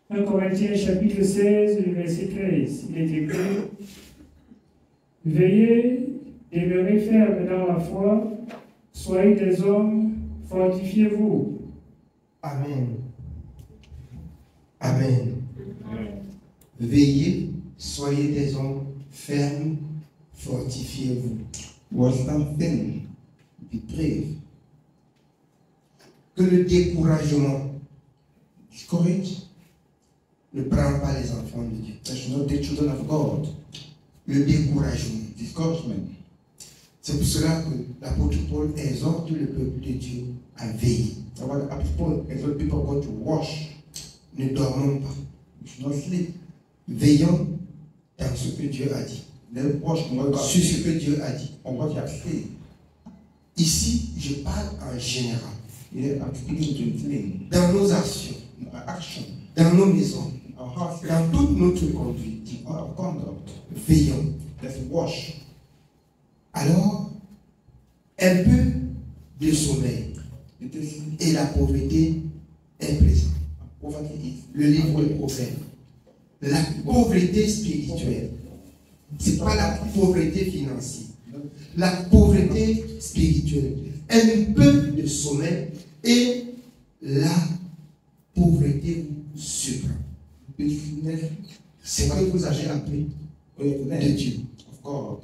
1 Corinthiens chapitre 16, le verset 13, il est écrit « Veillez, demeurez fermes dans la foi, soyez des hommes, fortifiez-vous. » Amen. Amen. Veillez, soyez des hommes fermes, fortifiez-vous. Que le découragement, discourage, ne prend pas les enfants de Dieu. That should not take children of God. Le découragement, Discouragement. c'est pour cela que l'apôtre Paul exhorte le peuple de Dieu à veiller. That's why the Apostle Paul exhorts people of God to wash. Ne dormons pas. You should not sleep. Veillons dans ce que Dieu a dit. Then wash on what God Sur ce said. que Dieu a dit. On what He has said. Ici, je parle en général. Here I'm speaking to things. Dans nos actions, Our action. dans nos maisons, Our hearts. dans toute notre conduite, Our conduct. veillons. Let's wash. Alors, un peu de sommeil It is et la pauvreté est présente. poverty is Le livre de Proverbes. La pauvreté spirituelle, ce n'est pas la pauvreté financière. La pauvreté spirituelle, un peu de sommeil et la pauvreté vous surprend. business C'est ce que vous avez appris de Dieu. of God.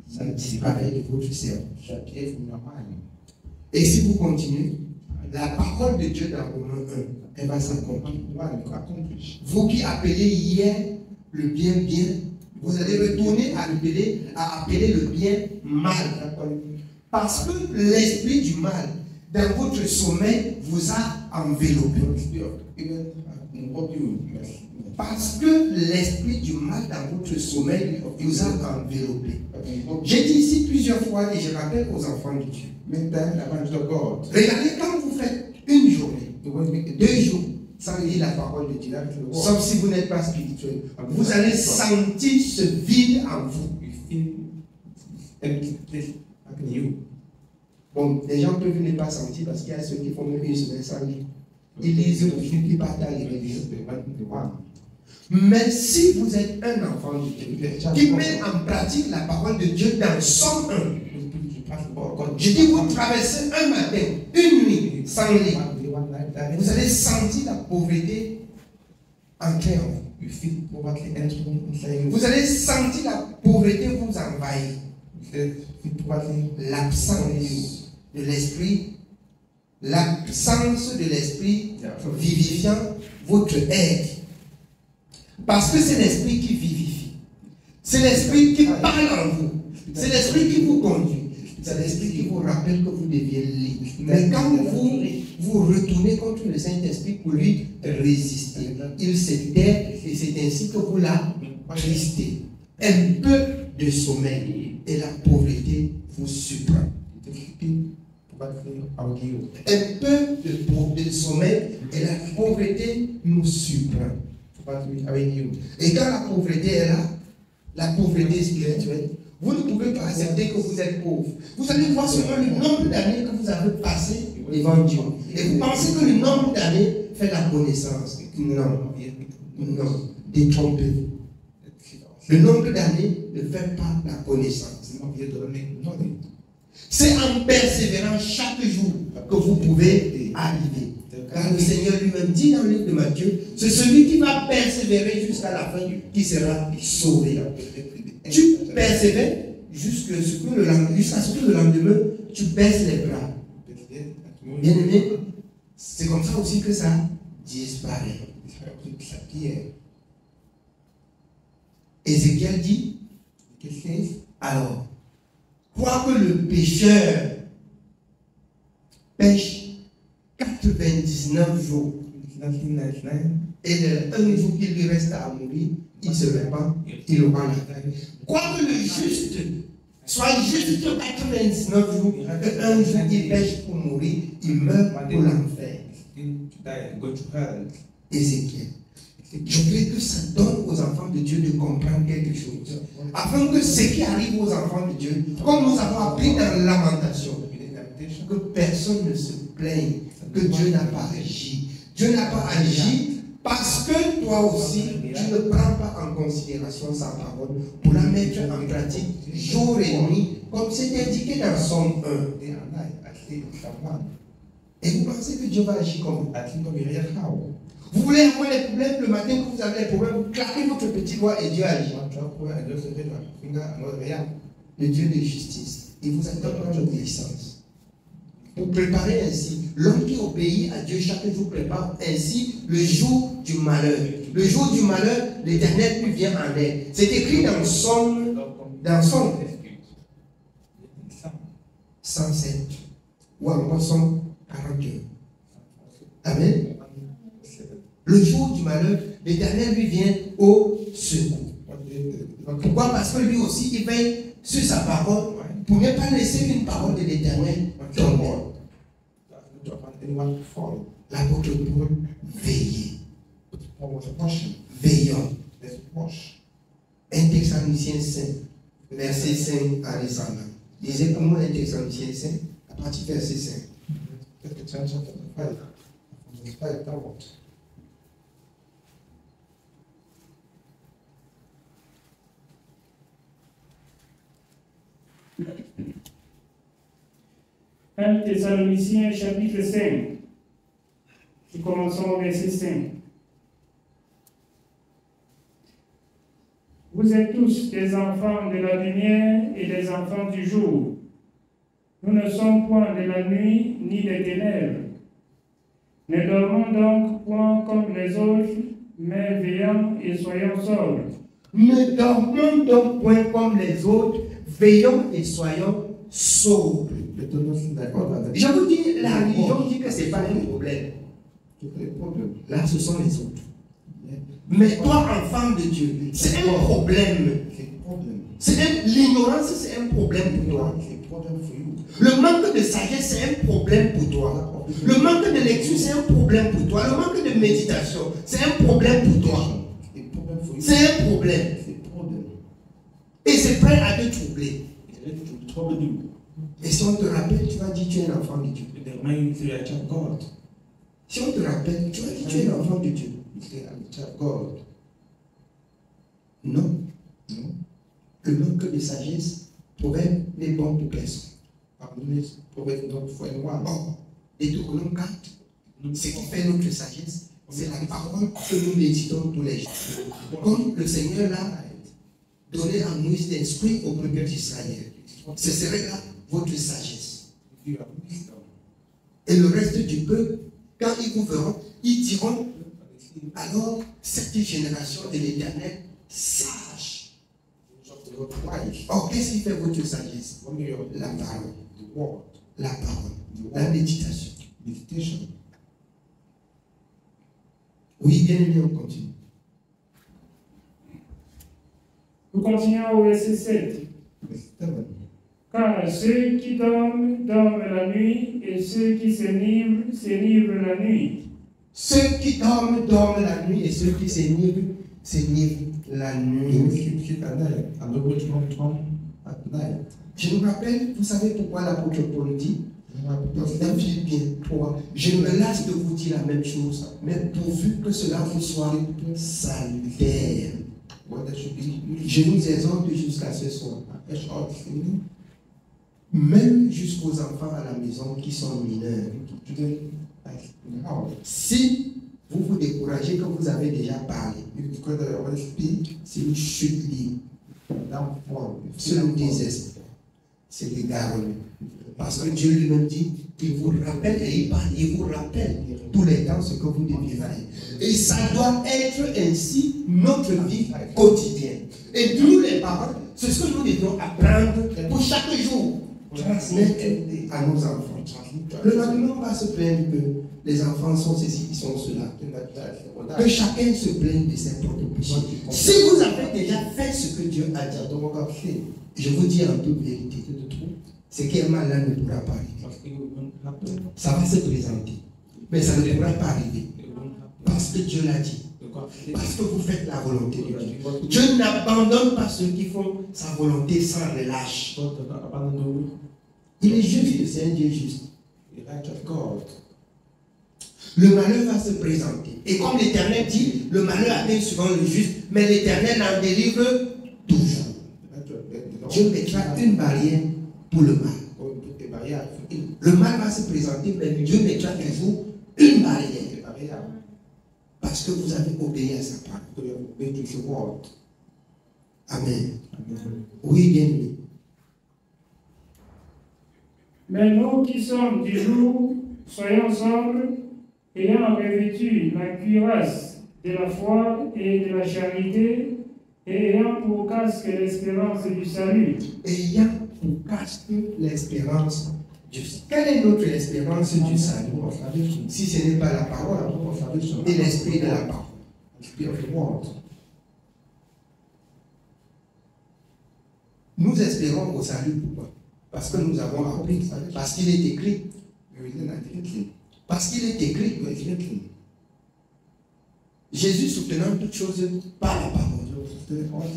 Ça disparaît de votre cerveau. Shall appear from your mind. Et si vous continuez, la parole de Dieu dans Romains 1, elle va s'accomplir. One you accomplish. Vous qui appelez hier le bien bien, vous allez retourner à appeler le bien mal. Parce que l'esprit du mal, dans votre sommeil, vous a enveloppé. Even what you Parce que l'esprit du mal dans votre sommeil vous a enveloppé. J'ai dit ici plusieurs fois et je rappelle aux enfants de Dieu. many times I to God. Regardez quand vous faites une journée, The way we 2 jours, sans lire la parole de Dieu, sauf si vous n'êtes pas spirituel, vous allez sentir ce vide en vous. you feel empty place like in you. Bon, les gens peuvent ne pas sentir parce qu'il y a ceux qui font même une semaine sans lire. Ils lisent, ils ne pas les religions. Mais si vous êtes un enfant de Dieu, qui met en pratique la parole de Dieu dans son œuvre, je dis vous traversez un matin, une nuit sans lire, vous allez sentir la pauvreté entrer en vous. You feel poverty entering inside you. Vous allez sentir la pauvreté vous envahir. You feel poverty. L'absence de l'esprit, l'absence de l'esprit vivifiant votre être. Parce que c'est l'esprit qui vivifie. C'est l'esprit qui parle en vous. C'est l'esprit qui vous conduit. C'est l'esprit qui vous rappelle que vous deviez lire. Mais quand vous retournez contre le Saint-Esprit pour lui résister, il se tait et c'est ainsi que vous l'attristez. Un peu de sommeil et la pauvreté vous surprend. Un peu de sommeil et la pauvreté nous surprend. Et quand la pauvreté est là, la pauvreté spirituelle, vous ne pouvez pas accepter que vous êtes pauvre. Vous allez voir seulement le nombre d'années que vous avez passé devant Dieu. Et vous pensez que le nombre d'années fait la connaissance. Non. Non. Détrompez-vous. Le nombre d'années ne fait pas la connaissance. C'est en persévérant chaque jour que vous pouvez arriver. Car le Seigneur lui-même dit dans le livre de Matthieu, c'est celui qui va persévérer jusqu'à la fin qui sera sauvé. Tu persévères jusqu'à ce que le lendemain, tu baisses les bras. Bien aimé, c'est comme ça aussi que ça disparaît. Ézéchiel dit, alors, quoique le pécheur pêche 99 jours et un jour qu'il lui reste à mourir, il se répand, il aura la vie. Quoique le juste soit juste 99 jours, et un jour il pêche pour mourir, il meurt pour l'enfer. Ézéchiel. Je voudrais que ça donne aux enfants de Dieu de comprendre quelque chose. Afin que ce qui arrive aux enfants de Dieu, comme nous avons appris dans la Lamentation, que personne ne se plaigne que Dieu n'a pas agi. Dieu n'a pas agi parce que toi aussi, tu ne prends pas en considération sa parole pour la mettre en pratique jour et nuit, comme c'est indiqué dans Somme 1. Et vous pensez que Dieu va agir comme vous voulez avoir les problèmes le matin que vous avez les problèmes, vous claquez votre petit doigt et Dieu agit. Le Dieu de justice, il vous attend dans l'obéissance. Pour préparer ainsi, l'homme qui obéit à Dieu chaque jour prépare ainsi le jour du malheur. Le jour du malheur, l'Éternel lui vient en aide. C'est écrit dans Somme 107 ou encore Somme 42. Amen. Le jour du malheur, l'Éternel lui vient au secours. Pourquoi? Parce que lui aussi, il veille sur sa parole pour ne pas laisser une parole de l'Éternel tomber. L'apôtre Paul veillait. Veillant. 1 Thessaloniciens 5, verset 5 à descendant. Lisez pour moi 1 Thessaloniciens 5, à partir du verset 5. 1 Thessaloniciens chapitre 5. Nous commençons au verset 5. Vous êtes tous des enfants de la lumière et des enfants du jour. Nous ne sommes point de la nuit ni des ténèbres. Ne dormons donc point comme les autres, mais veillons et soyons sobres. Ne dormons donc point comme les autres, veillons et soyons sobres. Je vous dis, la religion dit que ce n'est pas un problème. Là, ce sont les autres. Mais toi, enfant de Dieu, c'est un problème. L'ignorance, c'est un problème pour toi. Le manque de sagesse, c'est un problème pour toi. Le manque de lecture, c'est un problème pour toi. Le manque de méditation, c'est un problème pour toi. C'est un problème. Et c'est prêt à te troubler. Et si on te rappelle, tu vas dire tu es un enfant de Dieu. Si on te rappelle, tu vas dire tu es un enfant de Dieu. Non. Le manque de sagesse provoque les bons pour personne. Et Deutéronome 4, ce qui fait notre sagesse, c'est la parole que nous méditons tous les jours. Comme le Seigneur l'a donné à Moïse d'esprit au peuple d'Israël. Ce serait là votre sagesse. Et le reste du peuple, quand ils vous verront, ils diront, alors cette génération de l'Éternel sage. Or, qu'est-ce qui fait votre sagesse? La parole. La parole. La méditation. Oui, bien aimé, on continue. Nous continuons au verset 7. Car ceux qui dorment, dorment la nuit, et ceux qui s'enivrent la nuit. Ceux qui dorment, dorment la nuit, et ceux qui s'enivrent la nuit. Je me rappelle, vous savez pourquoi l'apôtre Paul dit dans Philippiens 3, je me lasse de vous dire la même chose, mais pourvu que cela vous soit salutaire. Je nous exhorte jusqu'à ce soir. Même jusqu'aux enfants à la maison qui sont mineurs. Si vous vous découragez que vous avez déjà parlé, c'est une chute libre. C'est un désespoir. C'est des garons. Parce que Dieu lui-même dit qu'il vous rappelle et il parle, il vous rappelle tous les temps ce que vous devez faire. Et ça doit être ainsi notre vie quotidienne. Et nous les parents, c'est ce que nous devons apprendre pour chaque jour. Transmettre à nos enfants. Le lendemain, on va se plaindre que les enfants sont ceci, ils sont cela. Que chacun se plaigne de ses propres péchés. Si vous avez déjà fait ce que Dieu a dit, je vous dis en toute vérité, c'est qu'un mal là ne pourra pas arriver. Ça va se présenter, mais ça ne pourra pas arriver. Parce que Dieu l'a dit. Parce que vous faites la volonté de Dieu. Dieu n'abandonne pas ceux qui font sa volonté sans relâche. Il est juste, c'est un Dieu juste. The righteous God. Le malheur va se présenter. Et comme l'Éternel dit, le malheur atteint souvent le juste, mais l'Éternel en délivre toujours. Dieu mettra une barrière pour le mal. Le mal va se présenter, mais Dieu mettra toujours une barrière. Parce que vous avez obéi à sa parole. Amen. Oui, bien aimé. Mais nous qui sommes du jour, soyons sobres, ayant revêtu la cuirasse de la foi et de la charité, et ayant pour casque l'espérance du salut. Ayant pour casque l'espérance du salut. Quelle est notre espérance du salut? Si ce n'est pas la parole et l'esprit de la parole. Nous espérons au salut, pourquoi? Parce que nous avons appris, parce qu'il est écrit. Parce qu'il est écrit. Jésus soutenant toutes choses par la parole.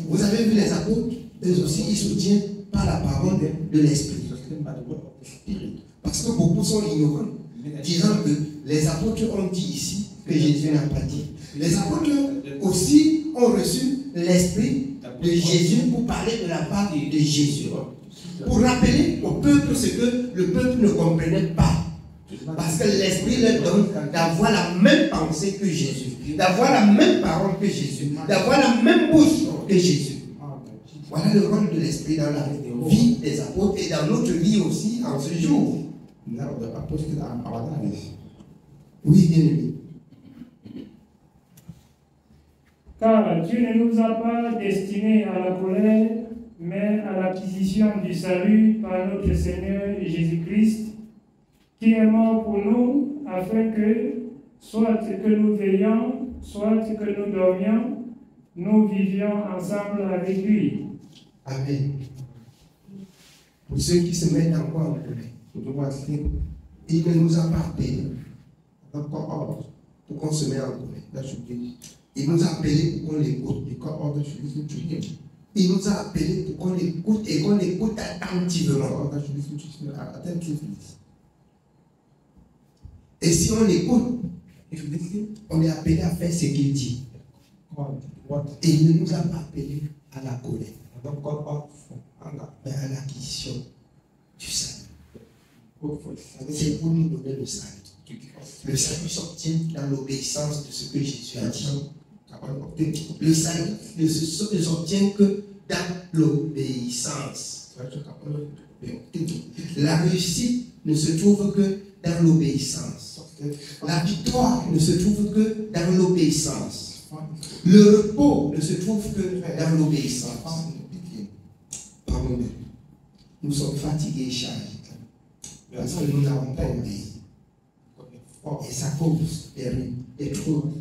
Vous avez vu les apôtres, eux aussi ils soutiennent par la parole de l'esprit. Parce que beaucoup sont ignorants, disant que les apôtres ont dit ici que Jésus n'a pas dit. Les apôtres aussi ont reçu l'esprit de Jésus pour parler de la part de Jésus. Pour rappeler au peuple ce que le peuple ne comprenait pas. Parce que l'esprit leur donne d'avoir la même pensée que Jésus, d'avoir la même parole que Jésus, d'avoir la même bouche que Jésus. Voilà le rôle de l'esprit dans la vie des apôtres et dans notre vie aussi en ce jour. Oui, bien aimé. Car Dieu ne nous a pas destinés à la colère, mais à l'acquisition du salut par notre Seigneur Jésus-Christ, qui est mort pour nous, afin que, soit que nous veillions, soit que nous dormions, nous vivions ensemble avec lui. Amen. Pour ceux qui se mettent encore en colère, il ne nous a pas appelés pour qu'on se mette en colère. Il nous a appelés pour qu'on l'écoute. Il nous a appelés pour qu'on l'écoute et qu'on l'écoute attentivement. Et si on l'écoute, on est appelé à faire ce qu'il dit. Et il ne nous a pas appelés à la colère, mais à l'acquisition du salut. C'est pour nous donner le salut. Le salut s'obtient dans l'obéissance de ce que Jésus a dit. Le salut ne s'obtient que dans l'obéissance. La réussite ne se trouve que dans l'obéissance. La victoire ne se trouve que dans l'obéissance. Le repos ne se trouve que dans l'obéissance. Pardon. Nous sommes fatigués et chargés parce que nous n'avons pas obéi. Et ça cause des troubles.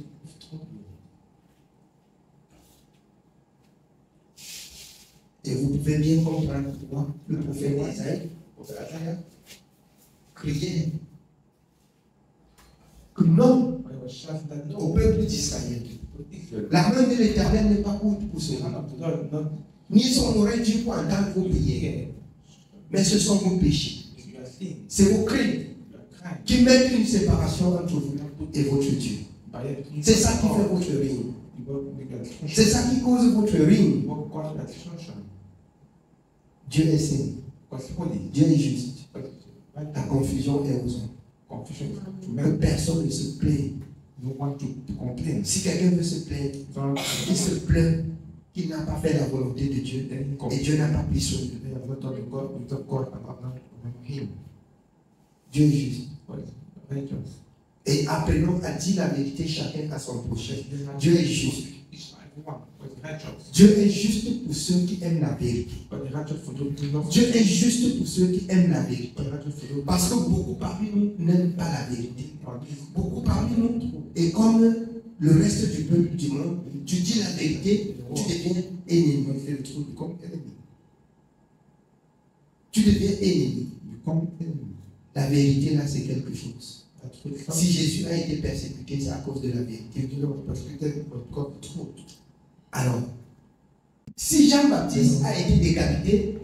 Et vous pouvez bien comprendre pourquoi le prophète Isaïe criait que non au peuple d'Israël. La main de l'Éternel n'est pas pour cela. Ni son oreille Dieu pour entendre vos prières. Mais ce sont vos péchés. C'est vos crimes qui mettent une séparation entre vous et votre Dieu. C'est ça qui fait votre ruine. C'est ça qui cause votre ruine. Dieu est saint. Dieu est juste. La confusion est aux hommes. Que personne ne se plaint. Si quelqu'un veut se plaindre, il se plaint qu'il n'a pas fait la volonté de Dieu et Dieu n'a pas pris soin de lui. Dieu est juste. Et apprenons à dire la vérité chacun à son prochain. Dieu est juste. Dieu est juste pour ceux qui aiment la vérité. Dieu est juste pour ceux qui aiment la vérité. Parce que beaucoup parmi nous n'aiment pas la vérité. Beaucoup parmi nous, et comme le reste du peuple du monde, tu dis la vérité, tu deviens ennemi. Tu deviens ennemi. La vérité là, c'est quelque chose. Si Jésus a été persécuté, c'est à cause de la vérité. Alors, si Jean-Baptiste a été décapité,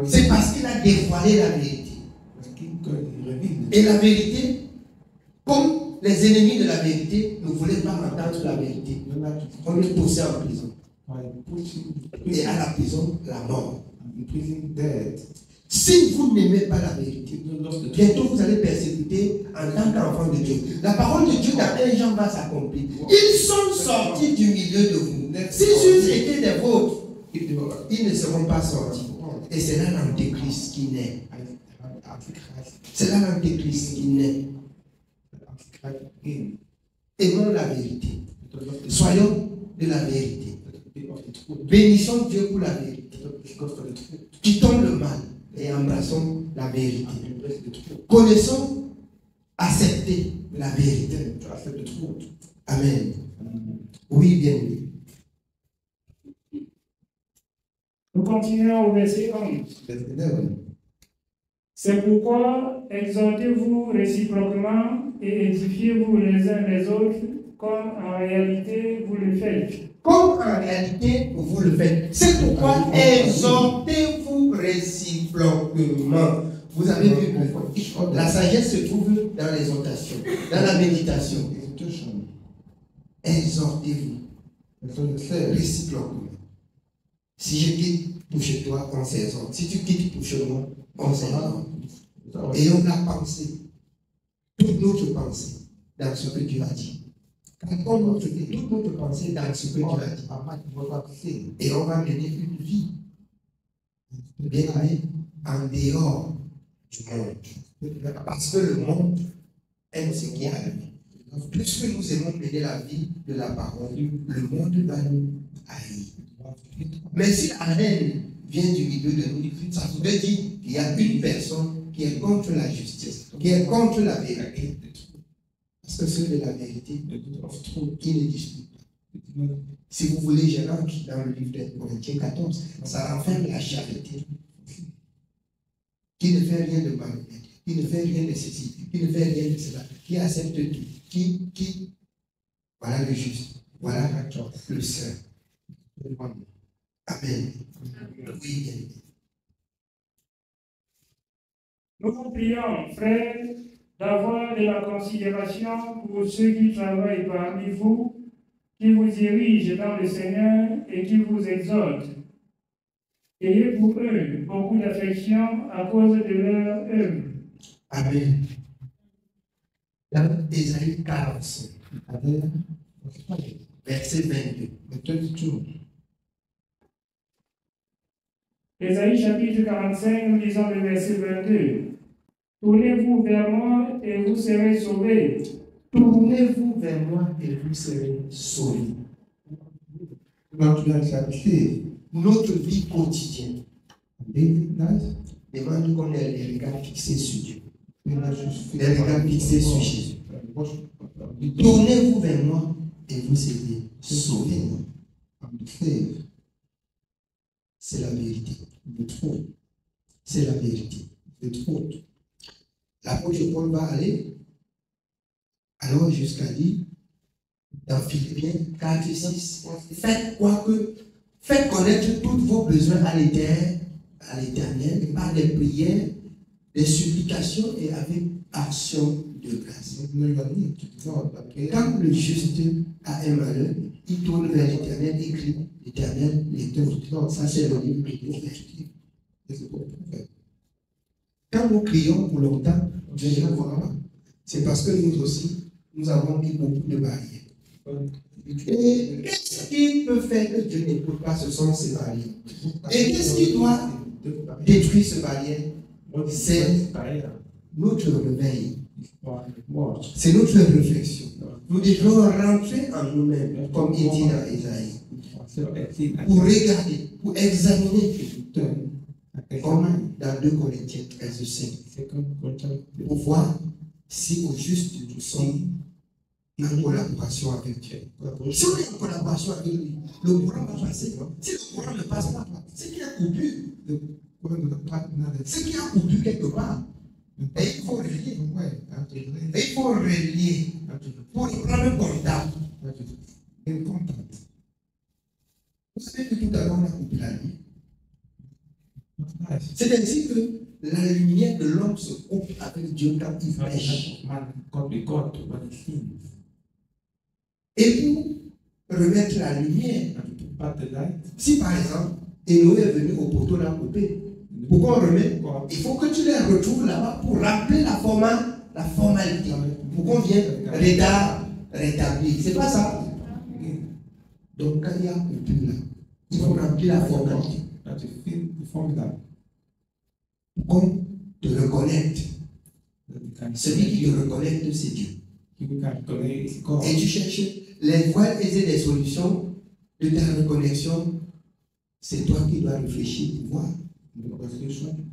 c'est parce qu'il a dévoilé la vérité. Et la vérité, comme les ennemis de la vérité ne voulaient pas entendre la vérité, on les poussait en prison. Et à la prison, la mort. Si vous n'aimez pas la vérité, bientôt vous allez persécuter en tant qu'enfant de Dieu. La parole de Dieu dans 1 Jean va s'accomplir. Ils sont sortis du milieu de vous. Si ils étaient des vôtres, ils ne seront pas sortis. Et c'est là l'antéchrist qui naît. C'est là l'antéchrist qui naît. Aimons la vérité. Soyons de la vérité. Bénissons Dieu pour la vérité. Quittons le mal et embrassons la vérité. Connaissons, acceptez la vérité. Amen. Oui, bien oui. Nous continuons au verset 11. C'est pourquoi exhortez-vous réciproquement et édifiez-vous les uns les autres, comme en réalité vous le faites. Comme en réalité vous le faites. C'est pourquoi exhortez-vous réciproquement. Vous avez vu que la sagesse se trouve dans l'exhortation, dans la méditation. Exhortez-vous réciproquement. Si je quitte pour chez toi, on s'exhorte. Si tu quittes pour chez moi, on s'exhorte. Et on a pensé, toute notre pensée, dans ce que tu as dit. Toute notre pensée dans ce que tu as dit. Et on va mener une vie, bien aimé, en dehors du monde. Parce que le monde aime ce qui arrive. Plus que nous aimons mener la vie de la parole, le monde va nous haïr. Mais si la haine vient du milieu de nous, ça voudrait dire qu'il y a une personne qui est contre la justice, qui est contre la vérité. Parce que ceux de la vérité, qui ne disputent pas. Si vous voulez, je rentre dans le livre de Corinthiens 14, ça renferme la charité. Qui ne fait rien de mal, qui ne fait rien de ceci, qui ne fait rien de cela, qui accepte tout, qui voilà le juste, voilà le saint. Amen. Oui, bien. Nous vous prions, frères, d'avoir de la considération pour ceux qui travaillent parmi vous, qui vous dirigent dans le Seigneur et qui vous exhortent. Ayez pour eux beaucoup d'affection à cause de leur œuvre. Amen. Dans Ésaïe 45, verset 22. Ésaïe chapitre 45, nous lisons le verset 22. Tournez-vous vers moi et vous serez sauvés. Tournez-vous vers moi et vous serez sauvés. Notre vie quotidienne demande qu'on ait les regards fixés sur Dieu. Les regards fixés sur Jésus. Tournez-vous vers moi et vous serez sauvés. C'est la vérité. C'est la vérité. L'apôtre Paul va aller alors jusqu'à dire dans Philippiens 4 et 6, faites connaître tous vos besoins à l'Éternel par des prières, des supplications et avec action de grâce. Quand le juste a un malheur, il tourne vers l'Éternel et crie, l'Éternel l'écoute. Ça, c'est le livre de prophète. Quand nous crions pour longtemps, Dieu ne voit pas. C'est parce que nous aussi, nous avons mis beaucoup de barrières. Et qu'est-ce qui peut faire que Dieu n'écoute pas? Ce sont ces barrières. Et qu'est-ce qui doit détruire ces barrières? C'est notre réveil. C'est notre réflexion. Nous devons rentrer en nous-mêmes, comme il dit dans Ésaïe, pour regarder, pour examiner, comme dans 2 Corinthiens 15, pour voir si au juste nous sommes en collaboration avec Dieu. Si on est en collaboration avec lui, le courant va passer. Si le courant ne passe pas, c'est qu'il y a coupure. C'est qu'il y a coupure quelque part. Et il faut relier. Et il faut relier pour prendre contact. Vous savez que tout à l'heure on a coupé la nuit. C'est ainsi que la lumière de l'homme se coupe avec Dieu quand il pêche. Man got with God when he sins. Et pour remettre la lumière, And to part the light, si par exemple, Noé est venu au poteau l'a coupé, pourquoi on remet? Il faut que tu les retrouves là-bas pour rappeler la formalité. Pour qu'on vienne rétablir. C'est pas ça. Donc quand il y a coupure là, il faut remplir la formalité. that you feel the formula Pour qu'on te reconnecte. that you can Celui qui te reconnecte, c'est Dieu. you can connect God. Et tu cherches les voies et des solutions de ta reconnexion. C'est toi qui dois réfléchir pour voir.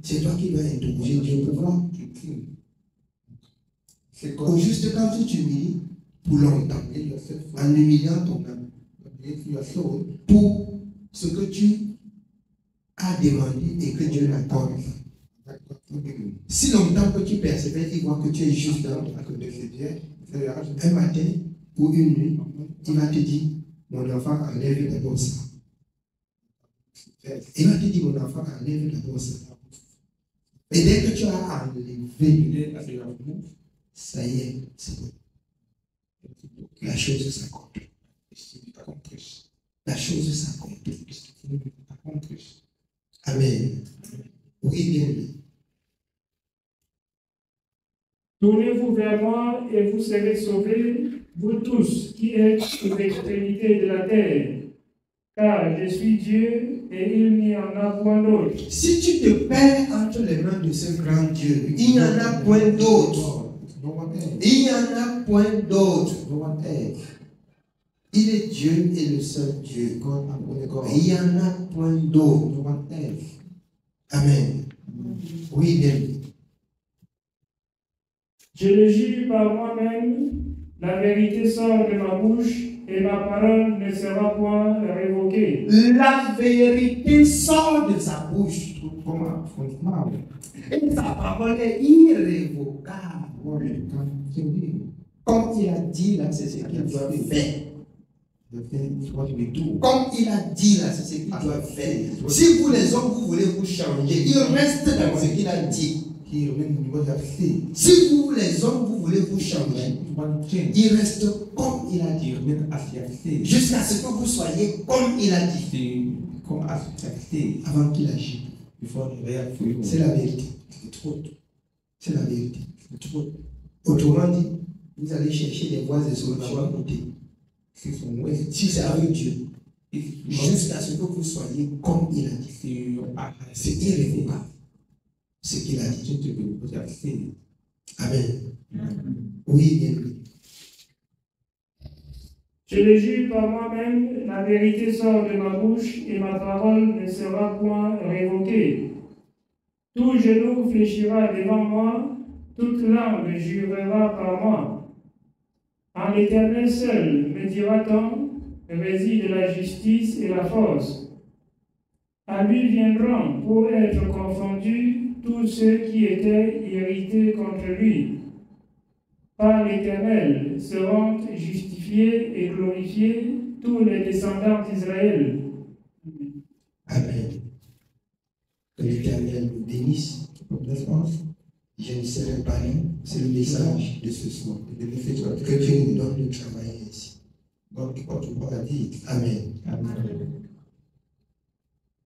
C'est toi qui dois interroger Dieu pour voir. C'est Au juste quand tu t'humilies pour longtemps, en humiliant ton âme, pour ce que tu as demandé et que Dieu n'accorde. Si longtemps que tu persévères, il voit que tu es juste dans ton un matin ou une nuit, il va te dire, mon enfant, enlève d'abord ça. Il va te dire, mon enfant, enlève d'abord ça. Et dès que tu as enlevé, ça y est, c'est bon. La chose s'accomplit. La chose s'accomplit. Amen. Oui, bien. Tournez-vous vers moi et vous serez sauvés, vous tous qui êtes aux extrémités de la terre, car je suis Dieu et il n'y en a point d'autre. Si tu te perds entre les mains de ce grand Dieu, il n'y en a point d'autre. Il n'y en a point d'autre. Il est Dieu et le seul Dieu. Et il n'y en a point d'autre. Amen. Oui, bien. Je le jure par moi-même, la vérité sort de ma bouche et ma parole ne sera point révoquée. La vérité sort de sa bouche. Et sa parole est irrévocable. Comme il a dit là, c'est ce qu'il doit faire. Comme il a dit là, c'est ce qu'il doit faire. Si vous les hommes, vous voulez vous changer, il reste dans ce qu'il a dit. Si vous les hommes, vous voulez vous changer, il reste comme il a dit. Jusqu'à ce que vous soyez comme il a dit. Avant qu'il agisse. C'est la vérité. C'est la vérité. Autrement dit, vous allez chercher des voies et solutions à côté. Si c'est avec Dieu, jusqu'à ce que vous soyez comme il a dit. C'est irrévocable. Ce qu'il a dit. Amen. Oui, bien. Je le jure par moi-même, la vérité sort de ma bouche et ma parole ne sera point révoquée. Tout genou fléchira devant moi, toute langue jurera par moi. En l'Éternel seul, me dira-t-on, réside la justice et la force. À lui viendront pour être confondus tous ceux qui étaient irrités contre lui. Par l'Éternel seront justifiés et glorifiés tous les descendants d'Israël. Amen. Que l'Éternel nous bénisse. Je ne serai pas là. C'est le message de ce soir. Que Dieu nous donne de travailler ici. Amen. Amen.